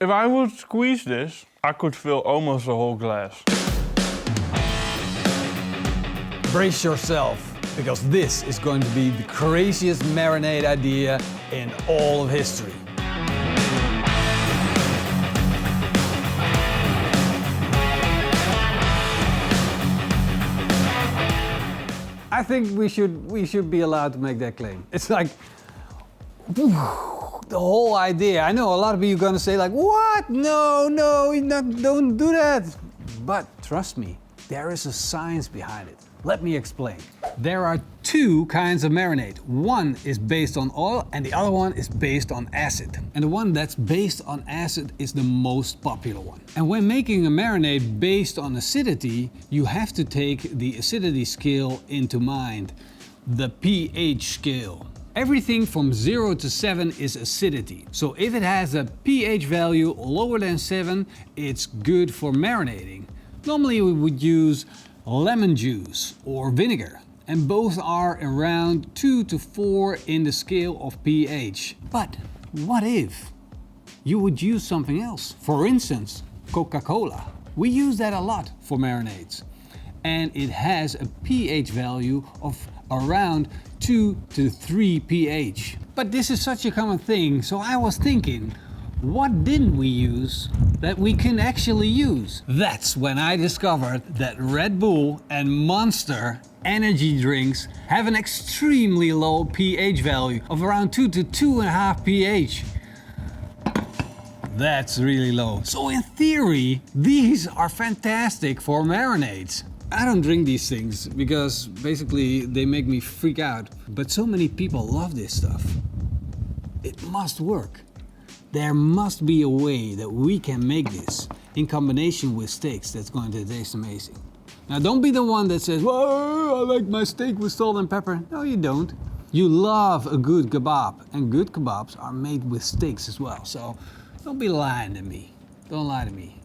If I would squeeze this, I could fill almost a whole glass. Brace yourself, because this is going to be the craziest marinade idea in all of history. I think we should be allowed to make that claim. It's like the whole idea. I know a lot of you are gonna say like, what? No, don't do that. But trust me, there is a science behind it. Let me explain. There are two kinds of marinade. One is based on oil and the other one is based on acid. And the one that's based on acid is the most popular one. And when making a marinade based on acidity, you have to take the acidity scale into mind, the pH scale. Everything from 0 to 7 is acidity. So if it has a pH value lower than 7, it's good for marinating. Normally we would use lemon juice or vinegar, and both are around 2 to 4 in the scale of pH. But what if you would use something else? For instance, Coca-Cola. We use that a lot for marinades, and it has a pH value of around 2 to 3 pH. But this is such a common thing, so I was thinking, what didn't we use that we can actually use? That's when I discovered that Red Bull and Monster energy drinks have an extremely low pH value of around 2 to 2.5 pH. That's really low. So in theory, these are fantastic for marinades. I don't drink these things because basically they make me freak out. But so many people love this stuff. It must work. There must be a way that we can make this in combination with steaks that's going to taste amazing. Now don't be the one that says, "Whoa, I like my steak with salt and pepper." No, you don't. You love a good kebab, and good kebabs are made with steaks as well. So don't be lying to me. Don't lie to me.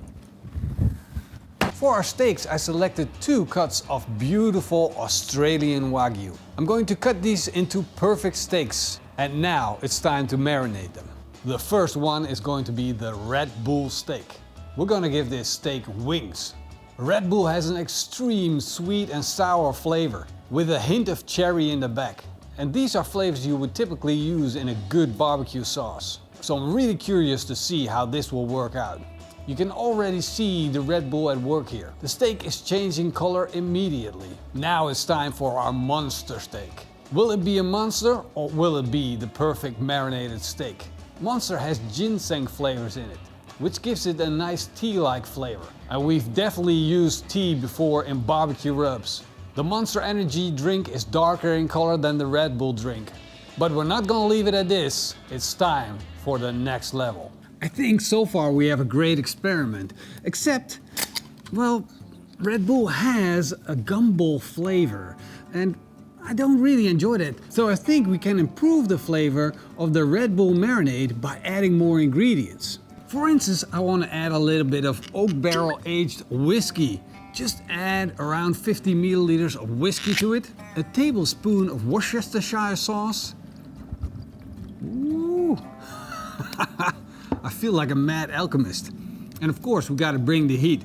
For our steaks, I selected 2 cuts of beautiful Australian Wagyu. I'm going to cut these into perfect steaks, and now it's time to marinate them. The first one is going to be the Red Bull steak. We're gonna give this steak wings. Red Bull has an extreme sweet and sour flavor with a hint of cherry in the back. And these are flavors you would typically use in a good barbecue sauce. So I'm really curious to see how this will work out. You can already see the Red Bull at work here. The steak is changing color immediately. Now it's time for our monster steak. Will it be a monster or will it be the perfect marinated steak? Monster has ginseng flavors in it, which gives it a nice tea-like flavor. And we've definitely used tea before in barbecue rubs. The Monster Energy drink is darker in color than the Red Bull drink. But we're not gonna leave it at this. It's time for the next level. I think so far we have a great experiment, except, well, Red Bull has a gumball flavor, and I don't really enjoy that. So I think we can improve the flavor of the Red Bull marinade by adding more ingredients. For instance, I want to add a little bit of oak barrel aged whiskey. Just add around 50 milliliters of whiskey to it, a tablespoon of Worcestershire sauce. Ooh. I feel like a mad alchemist. And of course we gotta bring the heat.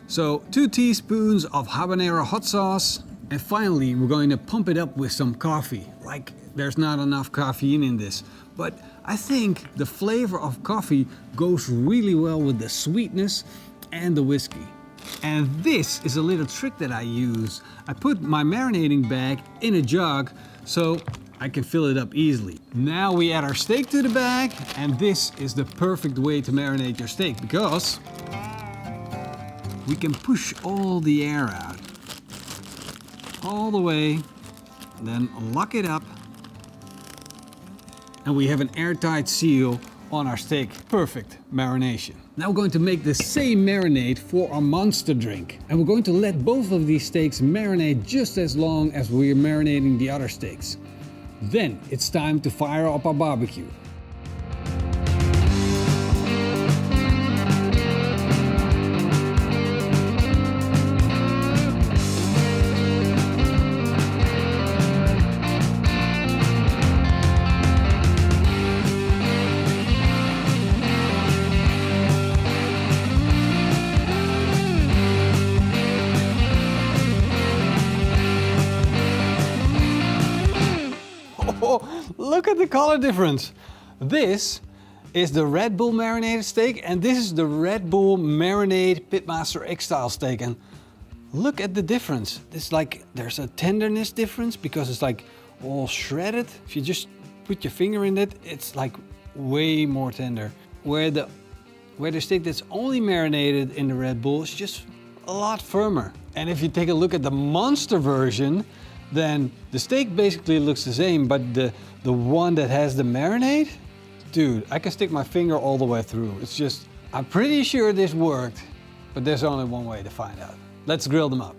So 2 teaspoons of habanero hot sauce. And finally, we're going to pump it up with some coffee. Like, there's not enough caffeine in this. But I think the flavor of coffee goes really well with the sweetness and the whiskey. And this is a little trick that I use. I put my marinating bag in a jug so I can fill it up easily. Now we add our steak to the bag, and this is the perfect way to marinate your steak because we can push all the air out. All the way, then lock it up, and we have an airtight seal on our steak. Perfect marination. Now we're going to make the same marinade for our monster drink, and we're going to let both of these steaks marinate just as long as we're marinating the other steaks. Then it's time to fire up our barbecue. Look at the color difference. This is the Red Bull marinated steak and this is the Red Bull marinade Pitmaster X-style steak. And look at the difference. It's like there's a tenderness difference because it's like all shredded. If you just put your finger in it, it's like way more tender. Where the steak that's only marinated in the Red Bull is just a lot firmer. And if you take a look at the Monster version, then the steak basically looks the same, but the one that has the marinade, dude, I can stick my finger all the way through. It's just, I'm pretty sure this worked, but there's only one way to find out. Let's grill them up.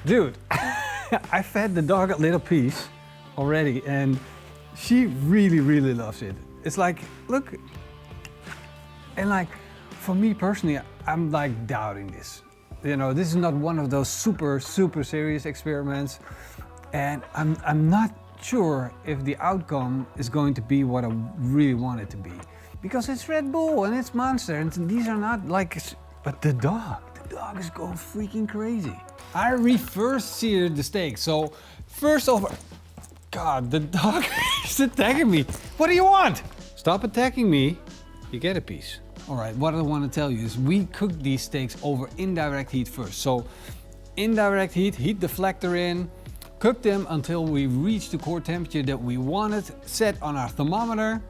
Dude, I fed the dog a little piece already and she really, really loves it. It's like, look, and like, for me personally, I'm like doubting this. You know, this is not one of those super serious experiments and I'm not sure if the outcome is going to be what I really want it to be. Because it's Red Bull and it's Monster and these are not like, but the dog is going freaking crazy. I reverse seared the steak, so first off, God, the dog is attacking me. What do you want? Stop attacking me, you get a piece. All right, what I want to tell you is we cook these steaks over indirect heat first. So indirect heat, heat the deflector in, cook them until we reach the core temperature that we wanted, set on our thermometer,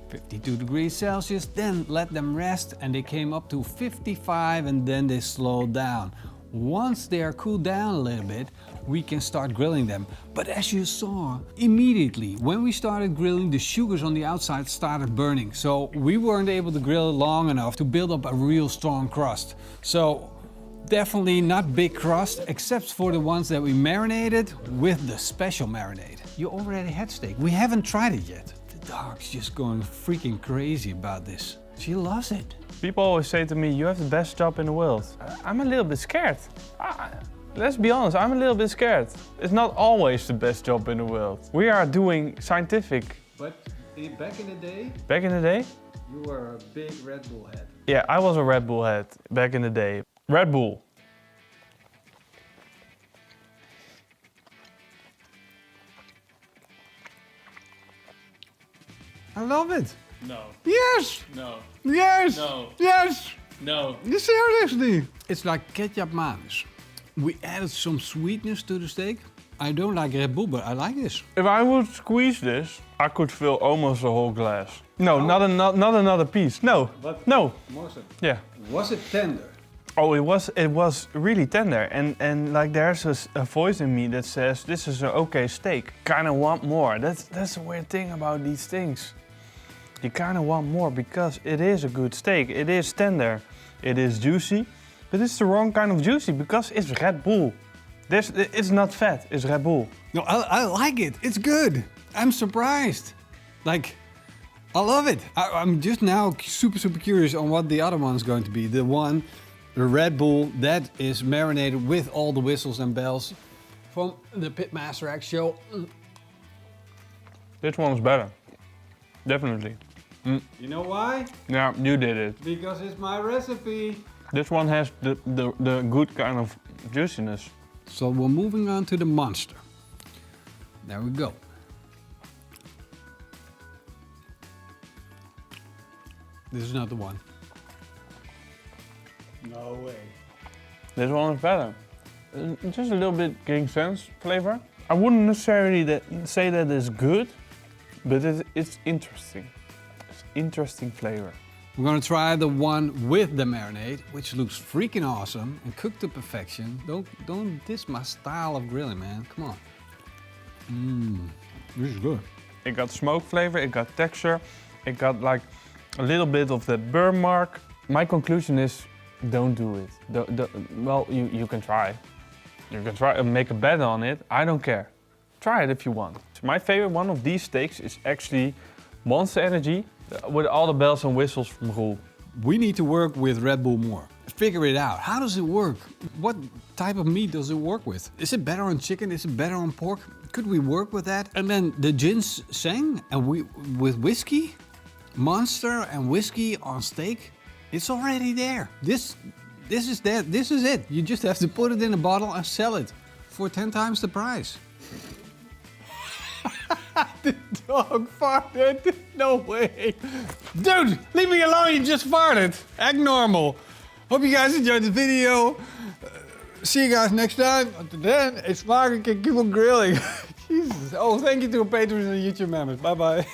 52 degrees Celsius, then let them rest and they came up to 55 and then they slowed down. Once they are cooled down a little bit, we can start grilling them. But as you saw, immediately when we started grilling, the sugars on the outside started burning. So we weren't able to grill it long enough to build up a real strong crust. So definitely not big crust, except for the ones that we marinated with the special marinade. You already had steak. We haven't tried it yet. The dog's just going freaking crazy about this. She loves it. People always say to me, you have the best job in the world. I'm a little bit scared. Let's be honest, I'm a little bit scared. It's not always the best job in the world. We are doing scientific. But back in the day? Back in the day? You were a big Red Bull head. Yeah, I was a Red Bull head back in the day. Red Bull. I love it. No. Yes! No. Yes! No. Yes! No. Seriously! It's like ketchup mayonnaise. We added some sweetness to the steak. I don't like Red Bull, but I like this. If I would squeeze this, I could fill almost a whole glass. No, not another piece. No. But no. Marcel, Yeah. was it tender? Oh, it was really tender. And like there's a voice in me that says, this is an okay steak. Kinda want more. That's the weird thing about these things. You kind of want more because it is a good steak. It is tender, it is juicy, but it's the wrong kind of juicy because it's Red Bull. It's not fat, it's Red Bull. No, I like it. It's good. I'm surprised. Like, I love it. I'm just now super curious on what the other one's going to be. The Red Bull that is marinated with all the whistles and bells from the Pitmaster X show. This one's better. Definitely. You know why? Yeah, you did it. Because it's my recipe. This one has the good kind of juiciness. So we're moving on to the Monster. There we go. This is not the one. No way. This one is better. Just a little bit King Sense flavor. I wouldn't necessarily say that it's good, but it's interesting. It's interesting flavor. We're gonna try the one with the marinade, which looks freaking awesome and cooked to perfection. Don't diss my style of grilling, man. Come on. This is good. It got smoke flavor, it got texture, it got like a little bit of that burn mark. My conclusion is, don't do it. Well, you can try. You can try and make a bet on it. I don't care. Try it if you want. My favorite one of these steaks is actually Monster Energy with all the bells and whistles from Roel. We need to work with Red Bull more. Figure it out. How does it work? What type of meat does it work with? Is it better on chicken? Is it better on pork? Could we work with that? And then the ginseng and with whiskey, Monster and whiskey on steak, it's already there. This is that. This is it. You just have to put it in a bottle and sell it for 10 times the price. The dog farted. No way. Dude, leave me alone. You just farted. Act normal. Hope you guys enjoyed the video. See you guys next time. Until then, it's Mark and keep on grilling. Jesus. Oh, thank you to our patrons and YouTube members. Bye-bye.